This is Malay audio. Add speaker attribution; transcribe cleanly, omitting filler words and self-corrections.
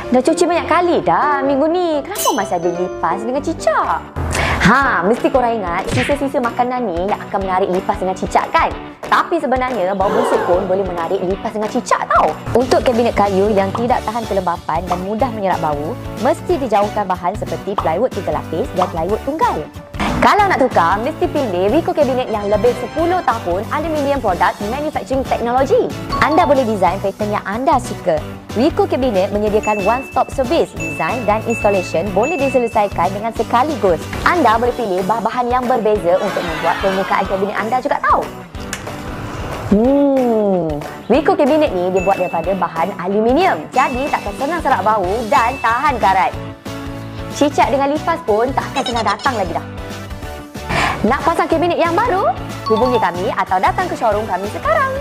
Speaker 1: Dah cuci banyak kali dah minggu ni. Kenapa masih ada lipas dengan cicak? Mesti korang ingat sisa-sisa makanan ni yang akan menarik lipas dengan cicak kan? Tapi sebenarnya bau busuk pun boleh menarik lipas dengan cicak tau. Untuk kabinet kayu yang tidak tahan kelembapan dan mudah menyerap bau, mesti dijauhkan bahan seperti plywood 3 lapis dan plywood tunggal. Kalau nak tukar, mesti pilih Ricoh Cabinet yang lebih 10 tahun Aluminium Product Manufacturing Technology. Anda boleh design pattern yang anda suka. Ricoh Cabinet menyediakan one-stop service, design dan installation boleh diselesaikan dengan sekaligus. Anda boleh pilih bahan yang berbeza untuk membuat permukaan kabinet anda juga tahu. Ricoh Cabinet ni dibuat daripada bahan aluminium, jadi takkan senang serap bau dan tahan karat. Cicak dengan lipas pun takkan senang datang lagi dah. Nak pasang kabinet yang baru? Hubungi kami atau datang ke showroom kami sekarang.